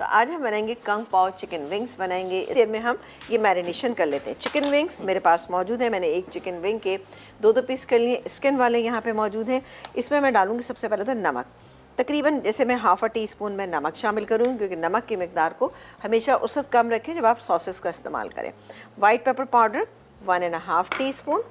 तो आज हम बनाएंगे कंग पाव चिकन विंग्स बनाएंगे। इस देर में हम ये मैरिनेशन कर लेते हैं। चिकन विंग्स मेरे पास मौजूद है, मैंने एक चिकन विंग के दो पीस कर लिए, स्किन वाले यहाँ पे मौजूद हैं। इसमें मैं डालूंगी सबसे पहले तो नमक, तकरीबन जैसे मैं हाफ़ टी स्पून में नमक शामिल करूँगी, क्योंकि नमक की मिकदार को हमेशा उस वक्त कम रखें जब आप सॉसेस का इस्तेमाल करें। वाइट पेपर पाउडर 1.5 टीस्पून,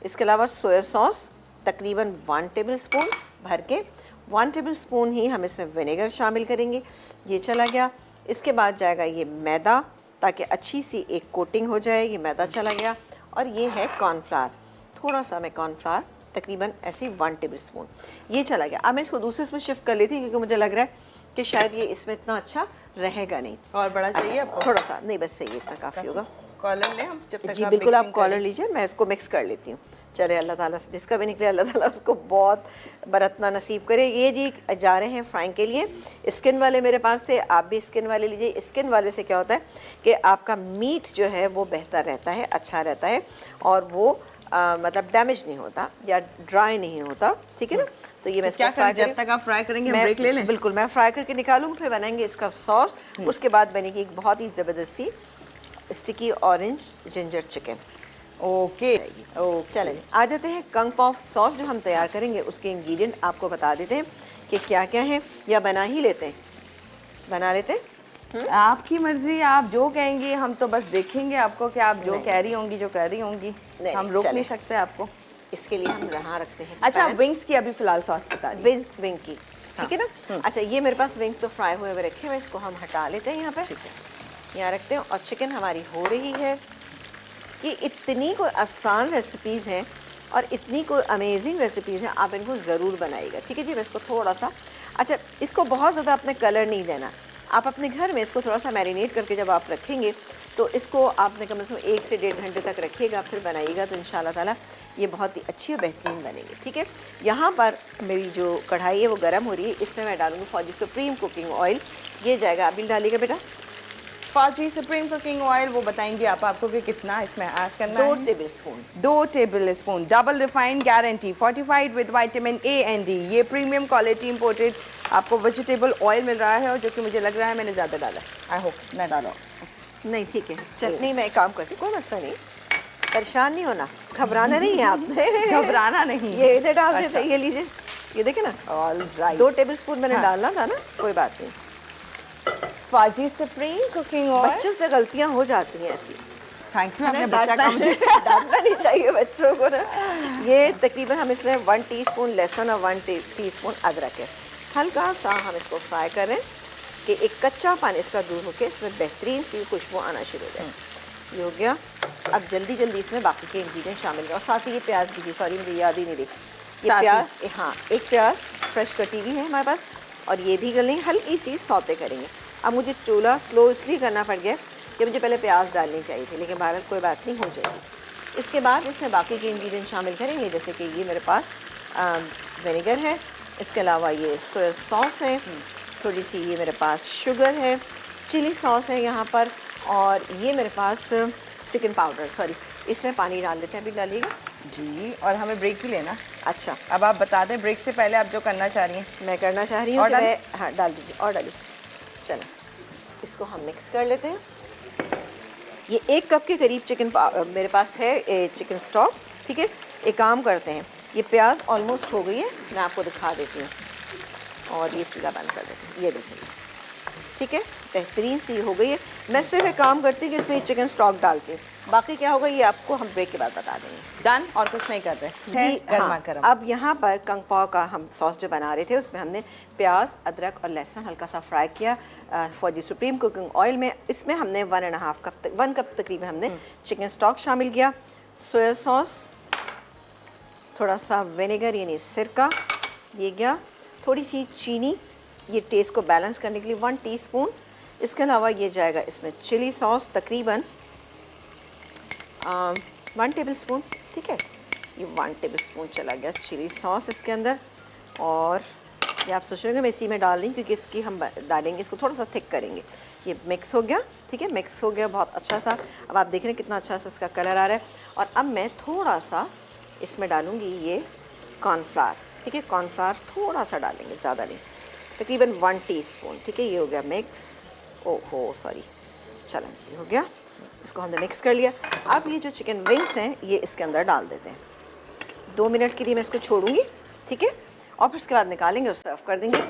इसके अलावा सोया सॉस तकरीबन 1 टेबल स्पून भर के, 1 टेबल स्पून ही हम इसमें विनेगर शामिल करेंगे। ये चला गया। इसके बाद जाएगा ये मैदा, ताकि अच्छी सी एक कोटिंग हो जाए। ये मैदा चला गया। और ये है कॉर्नफ्लावर, थोड़ा सा मैं कॉर्नफ्लावर तकरीबन ऐसे 1 टेबल स्पून, ये चला गया। अब मैं इसको दूसरे इसमें शिफ्ट कर लेती हूँ, क्योंकि मुझे लग रहा है कि शायद ये इसमें इतना अच्छा रहेगा नहीं। और बड़ा चाहिए आपको? थोड़ा सा नहीं, बस सही, इतना काफ़ी होगा। कॉलर लें हम जब तक? जी बिल्कुल, आप कॉलर लीजिए, मैं इसको मिक्स कर लेती हूँ। चले, अल्लाह ताला जिसका भी निकले अल्लाह ताला उसको बहुत बरतना नसीब करे। ये जी जा रहे हैं फ्राइंग के लिए। स्किन वाले मेरे पास से, आप भी स्किन वाले लीजिए। स्किन वाले से क्या होता है कि आपका मीट जो है वो बेहतर रहता है, अच्छा रहता है, और वो मतलब डैमेज नहीं होता या ड्राई नहीं होता। ठीक है ना? तो ये मैं क्या करें, जब तक आप फ्राई करेंगे हम ब्रेक ले लें? बिल्कुल, मैं फ्राई करके निकालूंगी, फिर बनाएंगे इसका सॉस। उसके बाद बनेगी एक बहुत ही ज़बरदस्त सी sticky orange ginger chicken. Okay चलें, आ जाते हैं कंग पाव सॉस जो हम तैयार करेंगे। उसके इंग्रेडिएंट आपको बता देते हैं कि क्या क्या है, या बना ही लेते हैं? बना लेते हैं? आपकी मर्जी, आप जो कहेंगे। हम तो बस देखेंगे आपको कि आप जो कह रही होंगी, जो कह रही होंगी, हम रोक नहीं सकते आपको। इसके लिए हम यहाँ रखते हैं। अच्छा, विंग्स की अभी फिलहाल सॉस बता दी। विंग की, ठीक है ना? अच्छा, ये मेरे पास विंग्स तो फ्राई हुए हुए रखे हुए, इसको हम हटा लेते हैं यहाँ पे। ठीक है, यहाँ रखते हैं। और चिकन हमारी हो रही है। ये इतनी कोई आसान रेसिपीज़ हैं और इतनी कोई अमेजिंग रेसिपीज़ हैं, आप इनको ज़रूर बनाइएगा। ठीक है जी? मैं इसको थोड़ा सा, अच्छा, इसको बहुत ज़्यादा अपने कलर नहीं देना। आप अपने घर में इसको थोड़ा सा मैरिनेट करके जब आप रखेंगे तो इसको आपने कम से कम 1 से 1.5 घंटे तक रखिएगा, फिर बनाइएगा तो इंशाल्लाह ताला ये बहुत ही अच्छी और बेहतरीन बनेगी। ठीक है? यहाँ पर मेरी जो कढ़ाई है वो गर्म हो रही है। इसमें मैं डालूँगी फौजी सुप्रीम कुकिंग ऑयल। ये जाएगा, आप बिल डालिएगा बेटा। फौजी सुप्रीम कुकिंग ऑयल, वो बताएंगे आप आपको कि कितना इसमें ऐड करना है? 2 table spoon. 2 table spoon. Double refined guarantee, fortified with vitamin A and D. ये प्रीमियम क्वालिटी इंपोर्टेड आपको वेजिटेबल ऑयल मिल रहा है, और जो कि मुझे लग रहा है मैंने ज़्यादा डाला। आई होप ना डालो। नहीं, ठीक है, चल। नहीं, मैं एक काम करती, कोई मसला नहीं, परेशान नहीं होना, घबराना नहीं है आपने। घबराना नहीं, ये इधर डाल देते हैं। ये लीजिए, ये देखे ना, ऑल राइट। 2 टेबल स्पून मैंने डालना था ना, कोई बात नहीं। फौजी सुप्रीम कुकिंग ऑयल। बच्चों से गलतियां हो जाती हैं ऐसी। थैंक यू, आपने बच्चा कम डालना नहीं चाहिए बच्चों को ना। ये तकरीबन हम इसमें 1 टीस्पून लहसुन और 1 टीस्पून अदरक है। हल्का सा हम इसको फ्राई करें कि एक कच्चा पानी इसका दूर होकर इसमें बेहतरीन सी खुशबू आना शुरू हो जाए। ये हो गया। अब जल्दी जल्दी इसमें बाकी के इंग्रेडिएंट शामिल करो। साथ ही ये प्याज भी थी, सॉरी मुझे याद ही नहीं रही। ये प्याज, हाँ, एक प्याज फ्रेश कटी हुई है हमारे पास, और ये भी गलेंगे, हल्की सी सौते करेंगे। अब मुझे चूल्हा स्लो इसलिए करना पड़ गया कि मुझे पहले प्याज डालनी चाहिए थी, लेकिन बहरहाल कोई बात नहीं, हो जाएगी। इसके बाद इसमें बाकी के इंग्रेडिएंट शामिल करेंगे, जैसे कि ये मेरे पास विनेगर है, इसके अलावा ये सोया सॉस है, थोड़ी सी ये मेरे पास शुगर है, चिली सॉस है यहाँ पर, और ये मेरे पास चिकन पाउडर, सॉरी, इसमें पानी डाल देते हैं। अभी डालिएगा जी। और हमें ब्रेक भी लेना। अच्छा, अब आप बता दें ब्रेक से पहले आप जो करना चाह रही हैं। मैं करना चाह रही हूँ, हाँ डाल दीजिए, और डालिए। चलो, इसको हम मिक्स कर लेते हैं। ये 1 कप के करीब चिकन मेरे पास है चिकन स्टॉक। ठीक है? एक काम करते हैं, ये प्याज ऑलमोस्ट हो गई है, मैं आपको दिखा देती हूँ, और ये चूल्हा बंद कर देती हूँ। ये देखिए, ठीक है, बेहतरीन सी हो गई है। मैं सिर्फ एक काम करती हूँ कि इसमें चिकन स्टॉक डालती हूँ, बाकी क्या होगा ये आपको हम ब्रेक के बाद बता देंगे। डन, और कुछ नहीं कर रहे जी। गर्मा गर्म। अब यहाँ पर कंग पाव का हम सॉस जो बना रहे थे, उसमें हमने प्याज, अदरक और लहसुन हल्का सा फ्राई किया फौजी सुप्रीम कुकिंग ऑयल में। इसमें हमने 1 कप तकरीबन हमने चिकन स्टॉक शामिल किया, सोया सॉस, थोड़ा सा विनेगर यानी सिरका, ये गया, थोड़ी सी चीनी, ये टेस्ट को बैलेंस करने के लिए 1 टीस्पून। इसके अलावा ये जाएगा इसमें चिली सॉस तकरीबन 1 टेबल स्पून। ठीक है, ये 1 टेबल स्पून चला गया चिली सॉस इसके अंदर। और ये आप सोच रहे हो मैं इसी में डाल रही हूँ, क्योंकि इसकी हम डालेंगे, इसको थोड़ा सा थिक करेंगे। ये मिक्स हो गया। ठीक है, मिक्स हो गया बहुत अच्छा सा। अब आप देख रहे हैं कितना अच्छा सा इसका कलर आ रहा है। और अब मैं थोड़ा सा इसमें डालूँगी ये कॉर्नफ्लावर। ठीक है, कॉर्नफ्लावर थोड़ा सा डालेंगे, ज़्यादा नहीं, तकरीबन 1 टीस्पून। ठीक है, ये हो गया मिक्स। ओहो सॉरी, चलो जी हो गया। इसको हमने मिक्स कर लिया। अब ये जो चिकन विंग्स हैं ये इसके अंदर डाल देते हैं। 2 मिनट के लिए मैं इसको छोड़ूंगी, ठीक है, और फिर उसके बाद निकालेंगे और सर्व कर देंगे।